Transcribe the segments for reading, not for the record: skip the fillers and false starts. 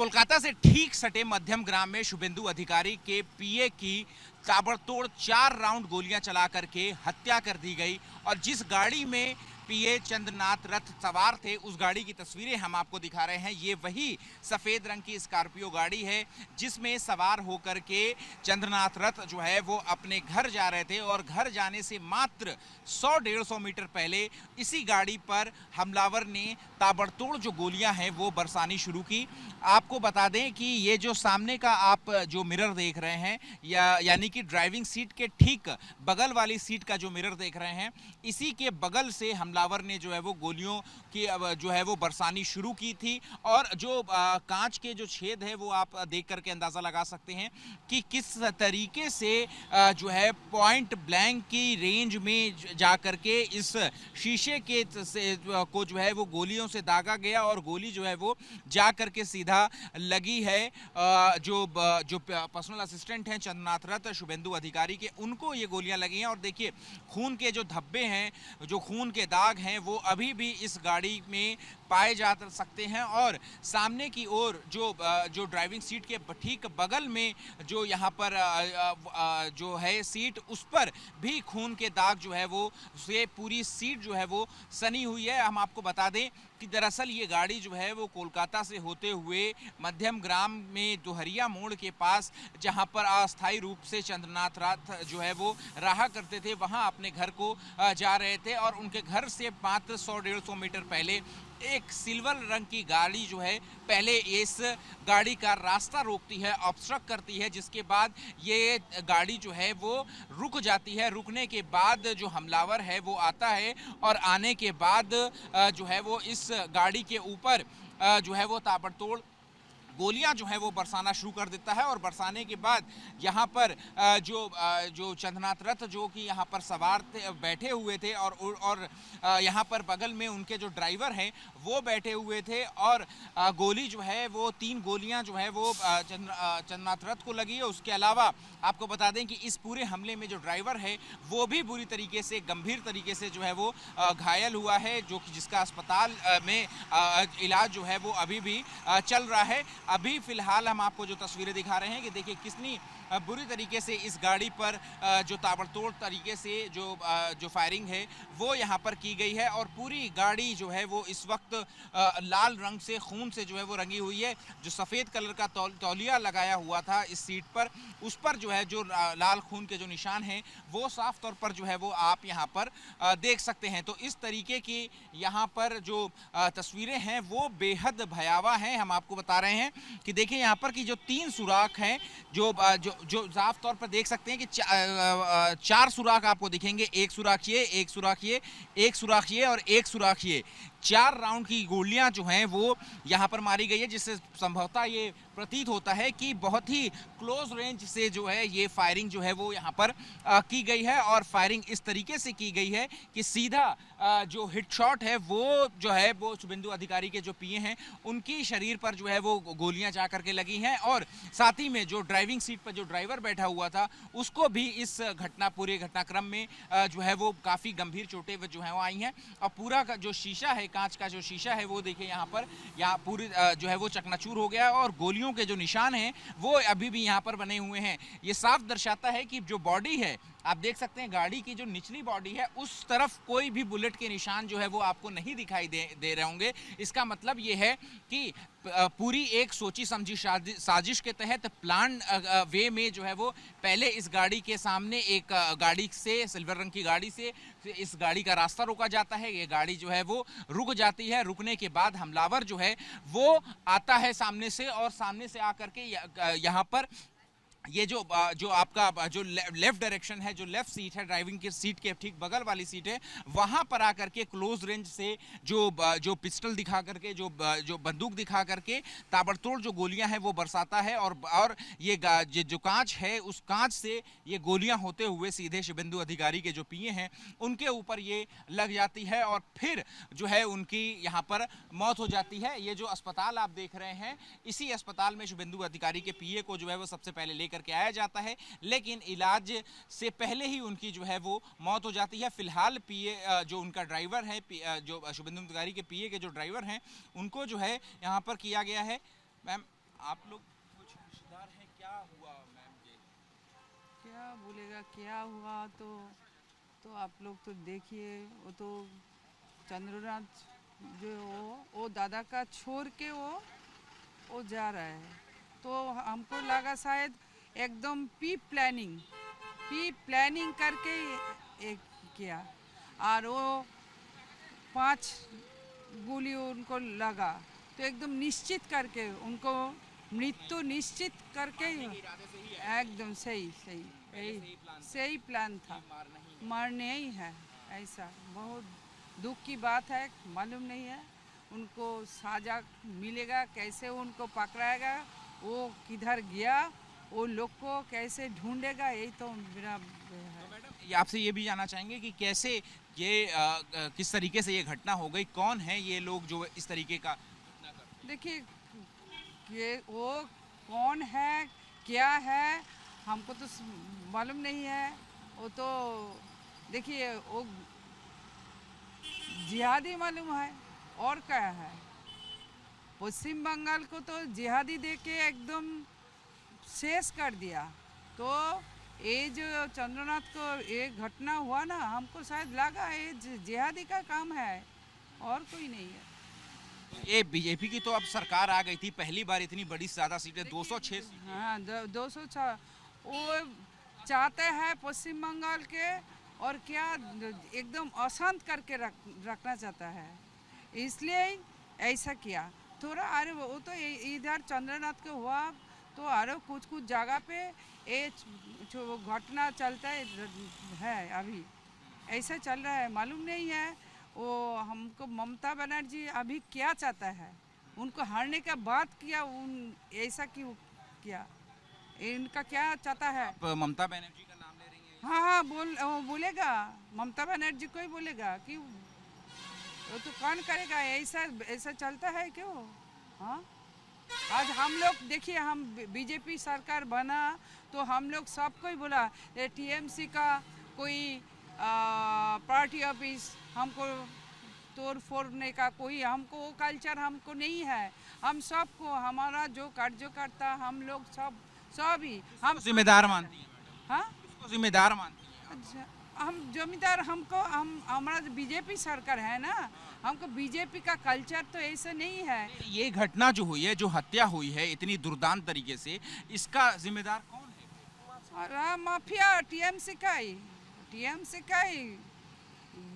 कोलकाता से ठीक सटे मध्यम ग्राम में शुभेंदु अधिकारी के पीए की ताबड़तोड़ 4 राउंड गोलियां चला करके हत्या कर दी गई। और जिस गाड़ी में पीए चंद्रनाथ रथ सवार थे उस गाड़ी की तस्वीरें हम आपको दिखा रहे हैं। ये वही सफेद रंग की स्कॉर्पियो गाड़ी है जिसमें सवार होकर के चंद्रनाथ रथ जो है वो अपने घर जा रहे थे और घर जाने से मात्र 100-150 मीटर पहले इसी गाड़ी पर हमलावर ने ताबड़तोड़ जो गोलियां हैं वो बरसानी शुरू की। आपको बता दें कि ये जो सामने का आप जो मिरर देख रहे हैं यानी कि ड्राइविंग सीट के ठीक बगल वाली सीट का जो मिरर देख रहे हैं, इसी के बगल से हमलावर ने जो है वो गोलियों की जो है वो बरसानी शुरू की थी। और जो कांच के जो छेद है वो आप देख करके अंदाज़ा लगा सकते हैं कि किस तरीके से जो है पॉइंट ब्लैंक की रेंज में जा करके इस शीशे के को जो है वो गोलियों से दागा गया और गोली जो है वो जा करके सीधा लगी है जो पर्सनल असिस्टेंट हैं चंद्रनाथ रथ शुभेंदु अधिकारी के, उनको ये गोलियां लगी हैं। और देखिए खून के जो धब्बे हैं, जो खून के दाग हैं वो अभी भी इस गाड़ी में पाए जा सकते हैं। और सामने की ओर जो ड्राइविंग सीट के ठीक बगल में जो यहाँ पर जो है सीट, उस पर भी खून के दाग जो है वो से पूरी सीट जो है वो सनी हुई है। हम आपको बता दें कि दरअसल ये गाड़ी जो है वो कोलकाता से होते हुए मध्यम ग्राम में दोहरिया मोड़ के पास, जहां पर अस्थायी रूप से चंद्रनाथ रथ जो है वो रहा करते थे, वहां अपने घर को जा रहे थे। और उनके घर से मात्र 100-150 मीटर पहले एक सिल्वर रंग की गाड़ी जो है पहले इस गाड़ी का रास्ता रोकती है, ऑब्स्ट्रक्ट करती है, जिसके बाद ये गाड़ी जो है वो रुक जाती है। रुकने के बाद जो हमलावर है वो आता है और आने के बाद जो है वो इस गाड़ी के ऊपर जो है वो ताबड़तोड़ गोलियां जो है वो बरसाना शुरू कर देता है। और बरसाने के बाद यहाँ पर जो चंद्रनाथ रथ जो कि यहाँ पर सवार थे, बैठे हुए थे और यहाँ पर बगल में उनके जो ड्राइवर हैं वो बैठे हुए थे। और गोली जो है वो 3 गोलियां जो है वो चंद्रनाथ रथ को लगी है। उसके अलावा आपको बता दें कि इस पूरे हमले में जो ड्राइवर है वो भी बुरी तरीके से, गंभीर तरीके से जो है वो घायल हुआ है, जो कि जिसका अस्पताल में इलाज जो है वो अभी भी चल रहा है। अभी फिलहाल हम आपको जो तस्वीरें दिखा रहे हैं कि देखिए कितनी बुरी तरीके से इस गाड़ी पर जो ताबड़तोड़ तरीके से जो फायरिंग है वो यहाँ पर की गई है। और पूरी गाड़ी जो है वो इस वक्त लाल रंग से, खून से जो है वो रंगी हुई है। जो सफ़ेद कलर का तौलिया लगाया हुआ था इस सीट पर, उस पर जो है जो लाल खून के जो निशान हैं वो साफ तौर पर जो है वो आप यहाँ पर देख सकते हैं। तो इस तरीके की यहाँ पर जो तस्वीरें हैं वो बेहद भयावह हैं। हम आपको बता रहे हैं कि देखिए यहाँ पर की जो 3 सुराख हैं, जो साफ तौर पर देख सकते हैं कि 4 सुराख आपको दिखेंगे। एक सुराख ये, एक सुराख ये, एक सुराख ये और एक सुराख ये। 4 राउंड की गोलियां जो हैं वो यहाँ पर मारी गई है, जिससे संभवतः ये प्रतीत होता है कि बहुत ही क्लोज रेंज से जो है ये फायरिंग जो है वो यहाँ पर की गई है। और फायरिंग इस तरीके से की गई है कि सीधा जो हिट शॉट है वो जो है वो शुभेंदु अधिकारी के जो पीए हैं उनकी शरीर पर जो है वो गोलियां जा करके लगी हैं। और साथ ही में जो ड्राइविंग सीट पर जो ड्राइवर बैठा हुआ था उसको भी इस पूरे घटनाक्रम में जो है वो काफ़ी गंभीर चोटें जो है वो आई हैं। और पूरा का जो शीशा है, कांच का जो शीशा है वो देखिए यहाँ पूरी जो है वो चकनाचूर हो गया। और गोलियों के जो निशान हैं वो अभी भी यहाँ पर बने हुए हैं। ये साफ दर्शाता है कि जो बॉडी है, आप देख सकते हैं गाड़ी की जो निचली बॉडी है उस तरफ कोई भी बुलेट के निशान जो है वो आपको नहीं दिखाई दे रहे होंगे। इसका मतलब ये है कि पूरी एक सोची समझी साजिश के तहत प्लान वे में जो है वो पहले इस गाड़ी के सामने एक गाड़ी से, सिल्वर रंग की गाड़ी से इस गाड़ी का रास्ता रोका जाता है। ये गाड़ी जो है वो रुक जाती है। रुकने के बाद हमलावर जो है वो आता है सामने से, और सामने से आकर के यहाँ पर ये जो आपका जो लेफ्ट डायरेक्शन है, जो लेफ्ट सीट है, ड्राइविंग की सीट के ठीक बगल वाली सीट है, वहां पर आकर के क्लोज रेंज से जो पिस्टल दिखा करके, जो बंदूक दिखा करके ताबड़तोड़ जो गोलियां हैं वो बरसाता है। और ये जो कांच है उस कांच से ये गोलियां होते हुए सीधे शुभेंदु अधिकारी के जो पीए हैं उनके ऊपर ये लग जाती है और फिर जो है उनकी यहाँ पर मौत हो जाती है। ये जो अस्पताल आप देख रहे हैं, इसी अस्पताल में शुभेंदु अधिकारी के पीए को जो है वो सबसे पहले करके आया जाता है, लेकिन इलाज से पहले ही उनकी जो है वो मौत हो जाती है। फिलहाल पीए जो उनका ड्राइवर है, जो शुभेंदु अधिकारी के पीए के जो ड्राइवर हैं, उनको जो है यहाँ पर किया गया है। मैम आप लोग कुछ रिश्तेदार हैं, क्या हुआ मैम ये? क्या बोलेगा क्या हुआ। तो आप लोग तो देखिए, वो तो चंद्रनाथ जो वो दादा का छोड़ के वो जा रहा है। तो हमको लगा शायद एकदम पी प्लानिंग करके एक किया। और वो 5 गोली उनको लगा, तो एकदम निश्चित करके उनको मृत्यु निश्चित करके मारने के इरादे से ही है, एकदम सही सही पहले से ही प्लान था सही प्लान कि था। मारना ही है। मरने ही है। ऐसा बहुत दुख की बात है। मालूम नहीं है उनको साजा मिलेगा कैसे, उनको पकड़ाएगा, वो किधर गया, वो लोग को कैसे ढूंढेगा, यही तो मेरा है। तो मैडम ये आपसे ये भी जानना चाहेंगे कि कैसे ये किस तरीके से ये घटना हो गई, कौन है ये लोग जो इस तरीके का घटना करते हैं? देखिए, ये वो कौन है क्या है हमको तो मालूम नहीं है। वो तो देखिए वो जिहादी मालूम है, और क्या है। पश्चिम बंगाल को तो जिहादी दे के एकदम शेष कर दिया। तो ये जो चंद्रनाथ को ये घटना हुआ ना, हमको शायद लगा ये जिहादी का काम है, और कोई नहीं है। तो ये बीजेपी की तो अब सरकार आ गई थी, पहली बार इतनी बड़ी ज्यादा सीटें 206 सीटें। हाँ, 206 वो चाहते हैं पश्चिम बंगाल के, और क्या एकदम अशांत करके रखना चाहता है, इसलिए ऐसा किया थोड़ा। अरे वो तो इधर चंद्रनाथ के हुआ, तो अरे कुछ कुछ जगह पे ये जो घटना चलता है अभी ऐसा चल रहा है। मालूम नहीं है वो हमको ममता बनर्जी अभी क्या चाहता है, उनको हारने का बात किया, उन ऐसा क्यों किया, इनका क्या चाहता है। आप ममता बनर्जी का नाम ले रही हैं? हाँ हाँ, वो बोलेगा, ममता बनर्जी को ही बोलेगा कि वो तो कौन करेगा, ऐसा ऐसा चलता है क्यों। हाँ, आज हम लोग देखिए, हम बीजेपी सरकार बना तो हम लोग सबको ही बोला टीएमसी का कोई पार्टी ऑफिस हमको तोड़ फोड़ने का कोई हमको वो कल्चर हमको नहीं है। हम सबको हमारा जो कार्यकर्ता हम लोग सब ही हम जिम्मेदार मानती हैं मैडम? हाँ। किसको जिम्मेदार मानती हैं? अच्छा, हम जमींदार, हमको हम हमारा बीजेपी सरकार है ना, हमको बीजेपी का कल्चर तो ऐसा नहीं है। ये घटना जो हुई है, जो हत्या हुई है इतनी दुर्दांत तरीके से, इसका जिम्मेदार कौन है? और हाँ, माफिया टीएमसी का ही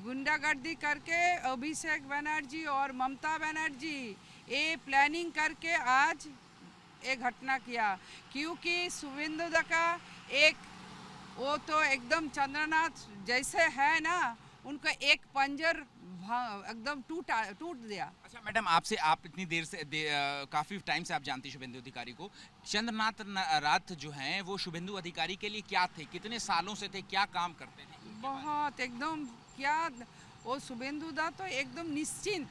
गुंडागर्दी करके अभिषेक बनर्जी और ममता बनर्जी ये प्लानिंग करके आज ये घटना किया। क्योंकि शुभेंदु दा का एक वो तो एकदम चंद्रनाथ जैसे है ना, उनका एक पंजर एकदम टूट दिया। अच्छा मैडम, आपसे आप इतनी देर से काफी टाइम से आप जानती हैं शुभेंदु अधिकारी को। चंद्रनाथ राथ जो हैं वो शुभेंदु अधिकारी के लिए क्या थे, कितने सालों से थे, क्या काम करते थे? बहुत एकदम क्या, वो शुभेंदु दा तो एकदम निश्चिंत,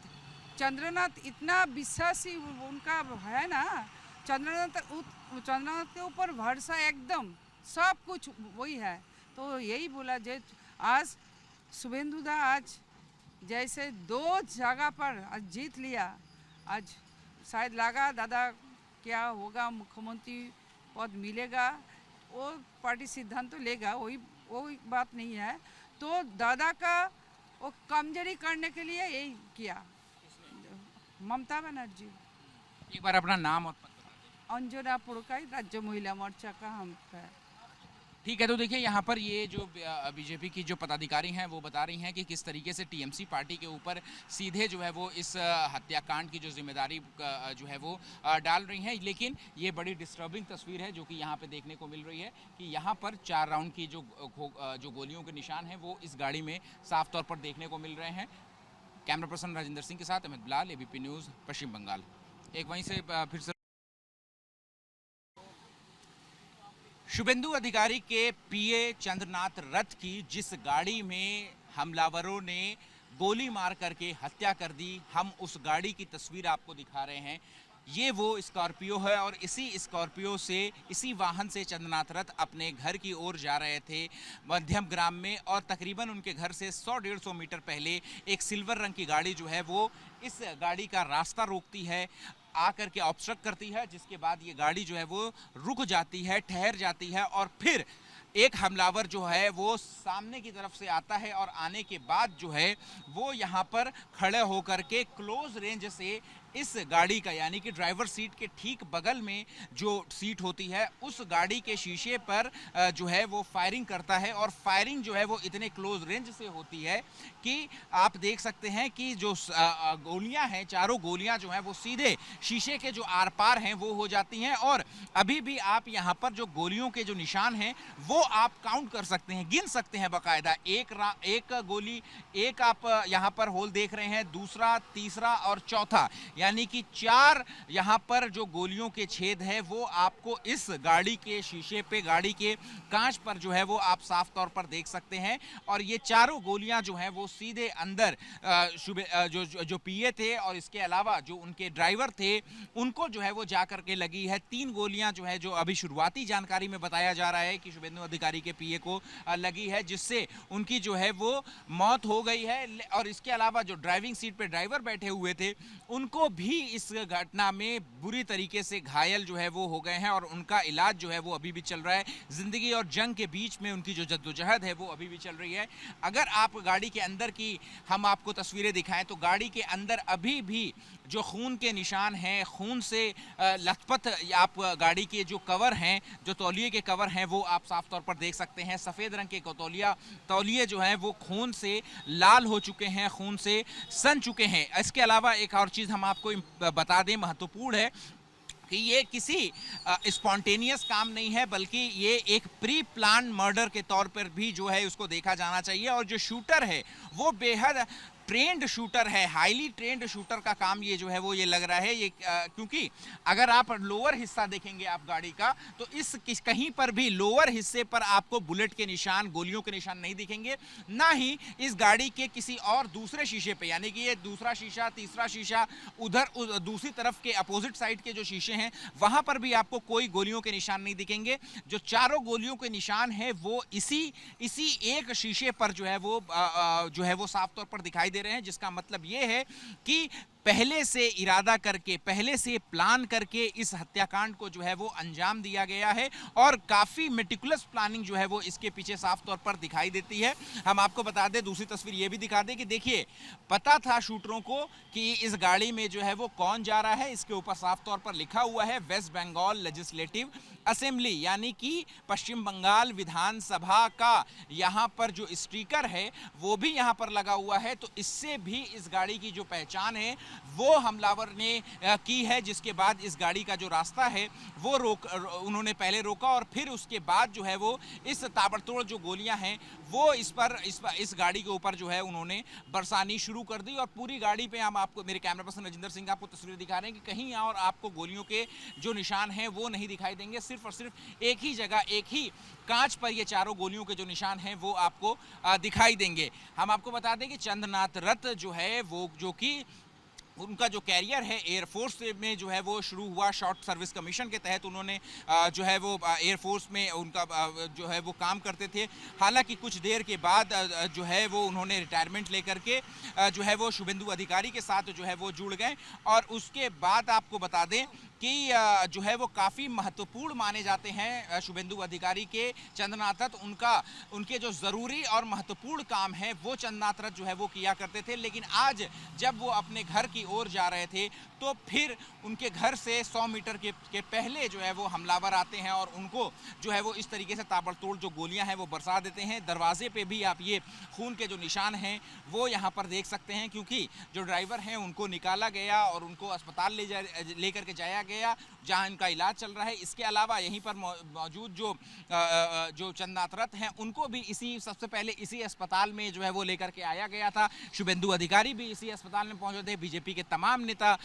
चंद्रनाथ इतना विश्वासी उनका है ना, चंद्रनाथ के ऊपर भरोसा एकदम सब कुछ वही है। तो यही बोला जे आज शुभेंदु दा आज जैसे 2 जगह पर आज जीत लिया, आज शायद लगा दादा क्या होगा, मुख्यमंत्री पद मिलेगा, वो पार्टी सिद्धांत तो लेगा, वही बात नहीं है। तो दादा का वो कमजोरी करने के लिए यही किया ममता बनर्जी। एक बार अपना नाम और पद बता दें। अंजना पुरकाई, राज्य महिला मोर्चा का हम है। ठीक है, तो देखिए यहाँ पर ये जो बीजेपी की जो पदाधिकारी हैं वो बता रही हैं कि किस तरीके से टीएमसी पार्टी के ऊपर सीधे जो है वो इस हत्याकांड की जो जिम्मेदारी जो है वो डाल रही हैं। लेकिन ये बड़ी डिस्टर्बिंग तस्वीर है जो कि यहाँ पे देखने को मिल रही है कि यहाँ पर 4 राउंड की जो गोलियों के निशान हैं वो इस गाड़ी में साफ तौर पर देखने को मिल रहे हैं। कैमरा पर्सन राजेंद्र सिंह के साथ अमित बिलाल, एबीपी न्यूज़, पश्चिम बंगाल। एक वहीं से फिर से शुभेंदु अधिकारी के पीए चंद्रनाथ रथ की जिस गाड़ी में हमलावरों ने गोली मार करके हत्या कर दी, हम उस गाड़ी की तस्वीर आपको दिखा रहे हैं। ये वो स्कॉर्पियो है और इसी स्कॉर्पियो से, इसी वाहन से चंद्रनाथ रथ अपने घर की ओर जा रहे थे मध्यम ग्राम में, और तकरीबन उनके घर से 100-150 मीटर पहले एक सिल्वर रंग की गाड़ी जो है वो इस गाड़ी का रास्ता रोकती है। आकर के ऑब्स्ट्रक्ट करती है, जिसके बाद ये गाड़ी जो है वो रुक जाती है, ठहर जाती है और फिर एक हमलावर जो है वो सामने की तरफ से आता है और आने के बाद जो है वो यहाँ पर खड़े होकर के क्लोज रेंज से इस गाड़ी का, यानी कि ड्राइवर सीट के ठीक बगल में जो सीट होती है उस गाड़ी के शीशे पर जो है वो फायरिंग करता है। और फायरिंग जो है वो इतने क्लोज रेंज से होती है कि आप देख सकते हैं कि जो गोलियां हैं, चारों गोलियां जो हैं वो सीधे शीशे के जो आर पार हैं वो हो जाती हैं। और अभी भी आप यहाँ पर जो गोलियों के जो निशान हैं वो आप काउंट कर सकते हैं, गिन सकते हैं बाकायदा। एक गोली, एक आप यहाँ पर होल देख रहे हैं, दूसरा, तीसरा और चौथा, यानी कि 4 यहाँ पर जो गोलियों के छेद है वो आपको इस गाड़ी के शीशे पे, गाड़ी के कांच पर जो है वो आप साफ तौर पर देख सकते हैं। और ये चारों गोलियां जो हैं वो सीधे अंदर जो पीए थे और इसके अलावा जो उनके ड्राइवर थे उनको जो है वो जा करके लगी है। 3 गोलियां जो है, जो अभी शुरुआती जानकारी में बताया जा रहा है कि शुभेंदु अधिकारी के पीए को लगी है, जिससे उनकी जो है वो मौत हो गई है। और इसके अलावा जो ड्राइविंग सीट पे ड्राइवर बैठे हुए थे उनको भी इस घटना में बुरी तरीके से घायल जो है वो हो गए हैं और उनका इलाज जो है वो अभी भी चल रहा है। जिंदगी और जंग के बीच में उनकी जो जद्दोजहद है वो अभी भी चल रही है। अगर आप गाड़ी के अंदर की हम आपको तस्वीरें दिखाएं तो गाड़ी के अंदर अभी भी जो खून के निशान हैं, खून से लथपथ आप गाड़ी के जो कवर हैं, जो तौलिए के कवर हैं वो आप साफ तौर पर देख सकते हैं। सफ़ेद रंग के तौलिए जो हैं वो खून से लाल हो चुके हैं, खून से सन चुके हैं। इसके अलावा एक और चीज़ हम आपको बता दें, महत्वपूर्ण है कि ये किसी स्पॉन्टेनियस काम नहीं है, बल्कि ये एक प्री प्लान मर्डर के तौर पर भी जो है उसको देखा जाना चाहिए। और जो शूटर है वो बेहद ट्रेंड शूटर है, हाईली ट्रेंड शूटर का काम ये जो है वो ये लग रहा है। ये क्योंकि अगर आप लोअर हिस्सा देखेंगे आप गाड़ी का तो कहीं पर भी लोअर हिस्से पर आपको बुलेट के निशान, गोलियों के निशान नहीं दिखेंगे, ना ही इस गाड़ी के किसी और दूसरे शीशे पे, यानी कि ये दूसरा शीशा, तीसरा शीशा, उधर दूसरी तरफ के अपोजिट साइड के जो शीशे हैं वहां पर भी आपको कोई गोलियों के निशान नहीं दिखेंगे। जो चारों गोलियों के निशान है वो इसी एक शीशे पर जो है वो साफ तौर पर दिखाई दे रहे हैं, जिसका मतलब ये है कि पहले से इरादा करके, पहले से प्लान करके इस हत्याकांड को जो है वो अंजाम दिया गया है। और काफ़ी मेटिकुलस प्लानिंग जो है वो इसके पीछे साफ तौर पर दिखाई देती है। हम आपको बता दें, दूसरी तस्वीर ये भी दिखा दें कि देखिए, पता था शूटरों को कि इस गाड़ी में जो है वो कौन जा रहा है। इसके ऊपर साफ तौर पर लिखा हुआ है वेस्ट बंगाल लेजिस्लेटिव असेंबली, यानी कि पश्चिम बंगाल विधानसभा का यहाँ पर जो स्टिकर है वो भी यहाँ पर लगा हुआ है। तो इससे भी इस गाड़ी की जो पहचान है वो हमलावर ने की है, जिसके बाद इस गाड़ी का जो रास्ता है वो उन्होंने पहले रोका और फिर उसके बाद जो है वो इस ताबड़तोड़ जो गोलियां हैं वो इस गाड़ी के ऊपर जो है उन्होंने बरसानी शुरू कर दी। और पूरी गाड़ी पे हम आपको, मेरे कैमरा पर्सन राजिंदर सिंह आपको तस्वीर दिखा रहे हैं कि कहीं और आपको गोलियों के जो निशान हैं वो नहीं दिखाई देंगे। सिर्फ और सिर्फ एक ही जगह, एक ही कांच पर ये चारों गोलियों के जो निशान हैं वो आपको दिखाई देंगे। हम आपको बता दें कि चंद्रनाथ रथ जो है वो, जो कि उनका जो कैरियर है एयरफोर्स में जो है वो शुरू हुआ, शॉर्ट सर्विस कमीशन के तहत उन्होंने जो है वो एयरफोर्स में उनका जो है वो काम करते थे। हालांकि कुछ देर के बाद जो है वो उन्होंने रिटायरमेंट लेकर के जो है वो शुभेंदु अधिकारी के साथ जो है वो जुड़ गए। और उसके बाद आपको बता दें कि जो है वो काफ़ी महत्वपूर्ण माने जाते हैं शुभेंदु अधिकारी के चंद्रनाथ रथ। उनके जो ज़रूरी और महत्वपूर्ण काम है वो चंद्रनाथ रथ जो है वो किया करते थे। लेकिन आज जब वो अपने घर की ओर जा रहे थे तो फिर उनके घर से 100 मीटर के पहले जो है वो हमलावर आते हैं और उनको जो है वो इस तरीके से ताबड़तोड़ जो गोलियां हैं वो बरसा देते हैं। दरवाजे पे भी आप ये खून के जो निशान हैं वो यहाँ पर देख सकते हैं, क्योंकि जो ड्राइवर हैं उनको निकाला गया और उनको अस्पताल ले करके जाया गया जहाँ इनका इलाज चल रहा है। इसके अलावा यहीं पर मौजूद जो चंद्रनाथ रथ हैं उनको भी सबसे पहले इसी अस्पताल में जो है वो लेकर के आया गया था। शुभेंदु अधिकारी भी इसी अस्पताल में पहुंचे थे। बीजेपी के तमाम नेता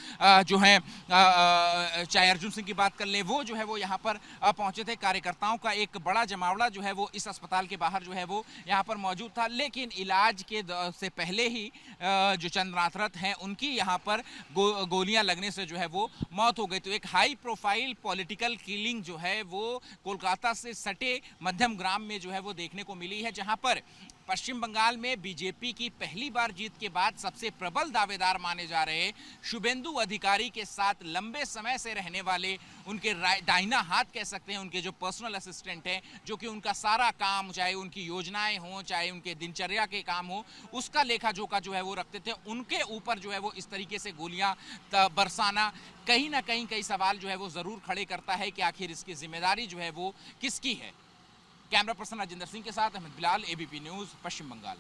जो हैं, चाहे अर्जुन सिंह की बात कर ले, वो जो है वो यहाँ पर पहुंचे थे। कार्यकर्ताओं का एक बड़ा जमावड़ा जो है वो इस अस्पताल के बाहर जो है वो यहाँ पर मौजूद था। लेकिन इलाज के से पहले ही जो चंद्रनाथ रथ हैं उनकी यहाँ पर गोलियां लगने से जो है वो मौत हो गई। तो एक हाई प्रोफाइल पॉलिटिकल किलिंग जो है वो कोलकाता से सटे मध्यम ग्राम में जो है वो देखने को मिली है, जहाँ पर पश्चिम बंगाल में बीजेपी की पहली बार जीत के बाद सबसे प्रबल दावेदार माने जा रहे शुभेंदु अधिकारी के साथ लंबे समय से रहने वाले उनके दाहिना हाथ कह सकते हैं, उनके जो पर्सनल असिस्टेंट हैं, जो कि उनका सारा काम, चाहे उनकी योजनाएं हों, चाहे उनके दिनचर्या के काम हो, उसका लेखा जोखा जो है वो रखते थे, उनके ऊपर जो है वो इस तरीके से गोलियां बरसाना कहीं ना कहीं कई सवाल जो है वो जरूर खड़े करता है कि आखिर इसकी जिम्मेदारी जो है वो किसकी है। कैमरा पर्सन राजेंद्र सिंह के साथ अहमद बिलाल, एबीपी न्यूज, पश्चिम बंगाल।